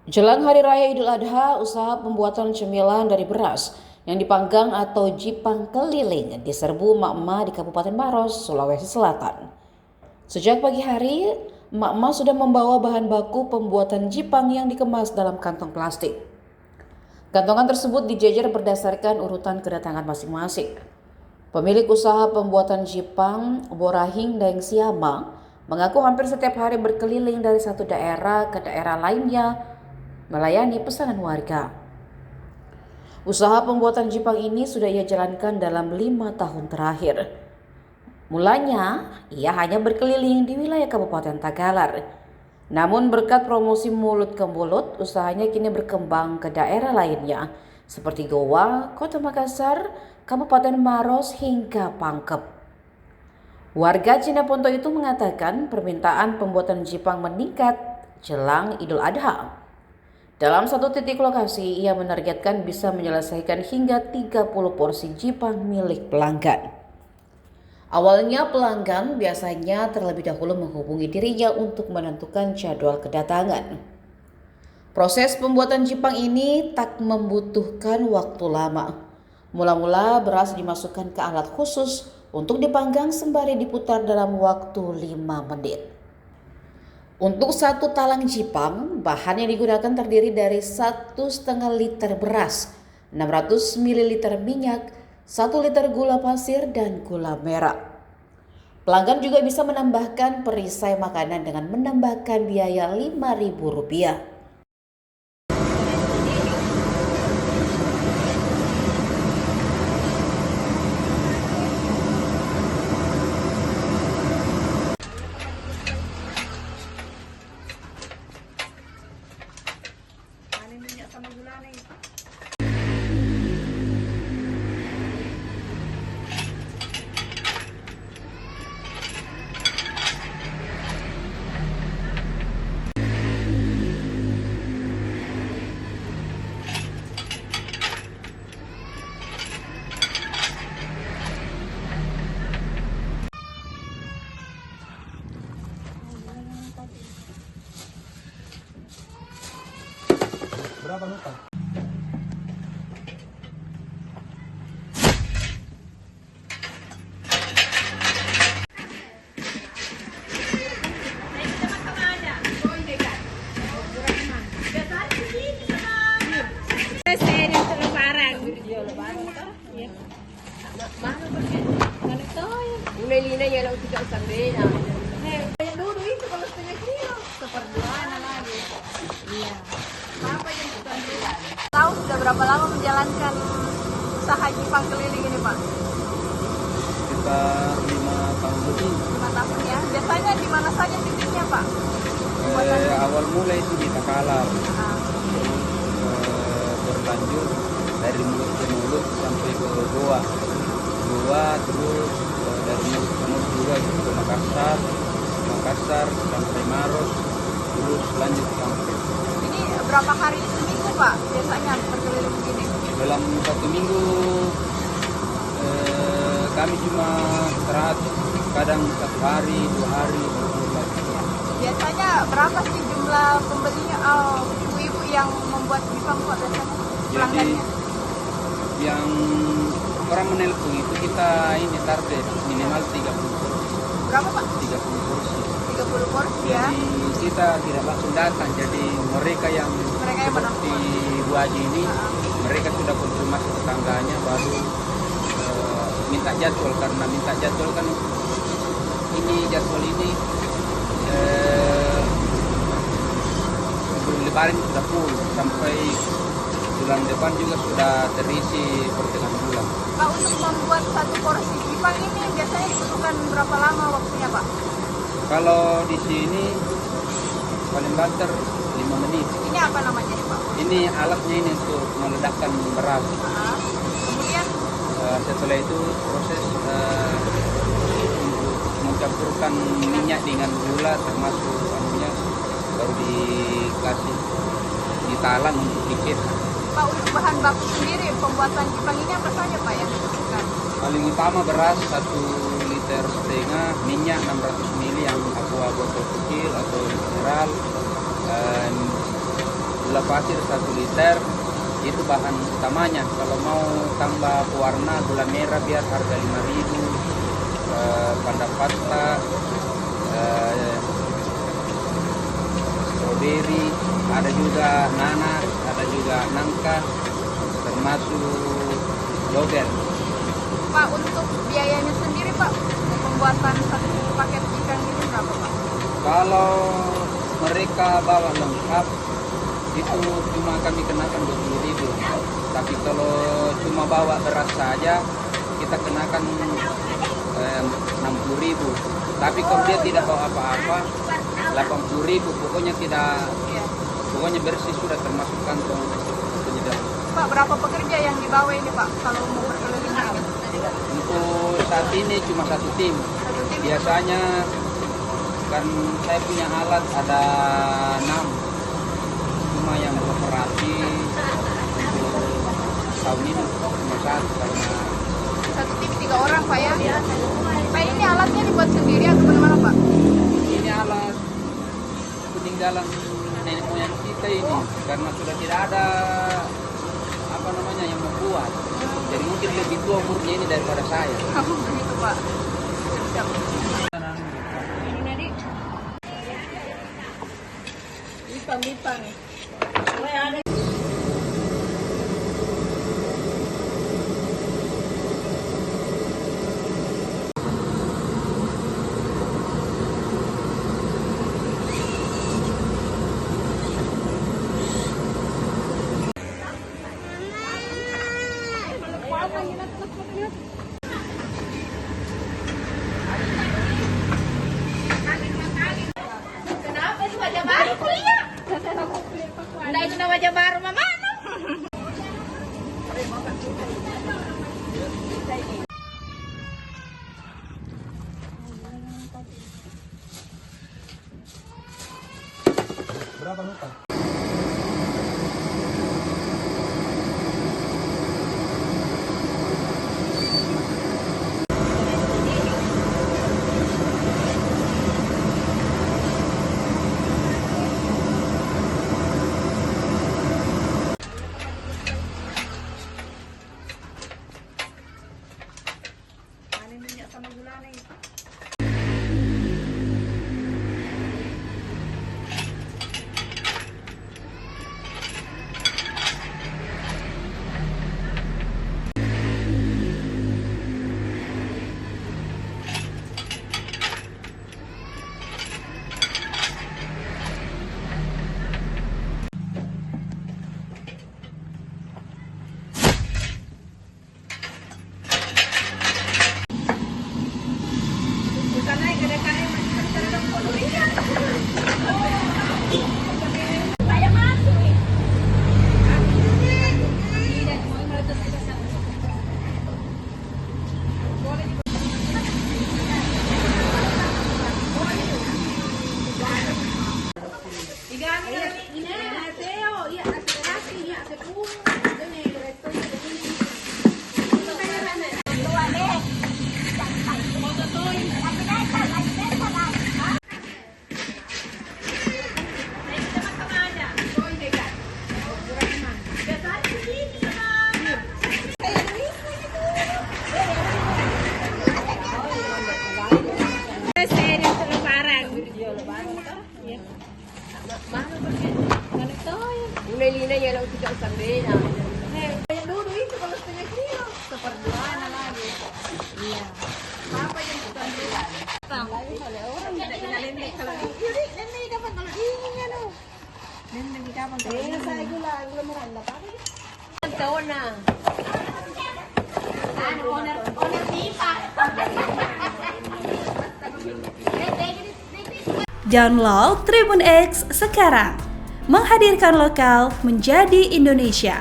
Jelang Hari Raya Idul Adha, usaha pembuatan cemilan dari beras yang dipanggang atau jipang keliling diserbu emak-emak di Kabupaten Maros, Sulawesi Selatan. Sejak pagi hari, emak-emak sudah membawa bahan baku pembuatan jipang yang dikemas dalam kantong plastik. Kantongan tersebut dijejer berdasarkan urutan kedatangan masing-masing. Pemilik usaha pembuatan jipang, Borahing Daeng Siama, mengaku hampir setiap hari berkeliling dari satu daerah ke daerah lainnya melayani pesanan warga. Usaha pembuatan jipang ini sudah ia jalankan dalam 5 tahun terakhir. Mulanya, ia hanya berkeliling di wilayah Kabupaten Tagalar. Namun berkat promosi mulut ke mulut, usahanya kini berkembang ke daerah lainnya, seperti Goa, Kota Makassar, Kabupaten Maros, hingga Pangkep. Warga Cinaponto itu mengatakan permintaan pembuatan jipang meningkat jelang Idul Adha. Dalam satu titik lokasi, ia menargetkan bisa menyelesaikan hingga 30 porsi jipang milik pelanggan. Awalnya pelanggan biasanya terlebih dahulu menghubungi dirinya untuk menentukan jadwal kedatangan. Proses pembuatan jipang ini tak membutuhkan waktu lama. Mula-mula beras dimasukkan ke alat khusus untuk dipanggang sembari diputar dalam waktu 5 menit. Untuk satu talang jipang, bahan yang digunakan terdiri dari 1,5 liter beras, 600 ml minyak, 1 liter gula pasir, dan gula merah. Pelanggan juga bisa menambahkan perisai makanan dengan menambahkan biaya Rp5.000. Berapa nota? Melina ya lalu tidak usah beda. Yang dulu itu kalau 1/2 kilo, seperduaan lagi. Iya. Apa yang kita ambil? Tahu sudah berapa lama menjalankan usaha jipang keliling ini, Pak? Sekitar 5 tahun lebih. 5 tahun ya. Biasanya di mana saja titiknya, Pak? Awal mulai itu di Takalar, berlanjut dari mulut ke mulut sampai ke Goa, terus dari mulut ke mulut juga ke Makassar, sampai Maros, terus lanjut sampai. Ini berapa hari seminggu, Pak? Biasanya berkeliling begini? Dalam 1 minggu kami cuma istirahat, kadang 1 hari, 2 hari, baru lagi. Biasanya berapa sih jumlah pembelinya? Ibu-ibu yang membuat jipang, Pak, biasanya Jadi pelanggannya? yang orang menelpon itu kita ini target minimal 30 porsi. Berapa, Pak? 30 porsi. 30 porsi ya. Jadi kita tidak langsung datang. Jadi mereka yang seperti Bu Haji ini, mereka sudah konfirmasi tetangganya baru minta jadwal, karena minta jadwal kan ini jadwal ini sebelum lebaran sudah full, sampai bulan depan juga sudah terisi pertengahan bulan. Pak, untuk membuat satu porsi jipang ini biasanya dibutuhkan berapa lama waktunya, Pak? Kalau di sini paling banter 5 menit. Ini apa namanya nih, Pak? Ini alatnya ini untuk meledakkan beras. Kemudian Setelah itu proses untuk mencampurkan minyak dengan gula termasuk anunya, baru dikasih ditalang untuk dikit. Pak, untuk bahan baku sendiri pembuatan jipang ini apa saja, Pak, yang dibutuhkan? Paling utama beras 1,5 liter, minyak 600 ml yang aqua botol kecil atau mineral, gula pasir 1 liter, itu bahan utamanya. Kalau mau tambah pewarna, gula merah biar harga 5.000, panda pasta, strawberry, ada juga nanas, ada juga nangka, termasuk yogurt. Pak, untuk biayanya sendiri Pak, pembuatan 1 paket ikan ini berapa Pak? Kalau mereka bawa lengkap itu cuma kami kenakan 20.000. Tapi kalau cuma bawa beras saja kita kenakan 60.000. Tapi kalau dia tidak bawa apa-apa 80.000. Pokoknya bersih sudah termasuk kantong penyedap. Pak, berapa pekerja yang dibawa ini Pak kalau mau berkeliling? Untuk saat ini cuma 1 tim. Biasanya kan saya punya alat ada 6. Cuma yang beroperasi untuk tahun ini cuma 1 karena 1 tim 3 orang Pak ya? Pak, ini alatnya dibuat sendiri atau bagaimana Pak? ini alat peninggalan nenek moyang kita ini karena sudah tidak ada yang membuat. Jadi mungkin lebih tua umurnya ini daripada saya. Begitu Pak. Siap. Ini Nadi. Lipang. Kenapa itu wajah baru kuliah? Enggak, itu wajah baru mama. Berapa nota? Lina ya lang tidak sabihin. Yang dulu itu kalau 1/2 kilo, 1/2 na lagi. Iya. Apa yang bukan bulan? Tahu kalau orang tidak kinalindi kalau ini nanti dapat kalau ini ano. Nanti dapat kalau ini. Sa gula meranda pa. Taon na. Ano owner pipa. Download Tribun X sekarang. Menghadirkan lokal menjadi Indonesia.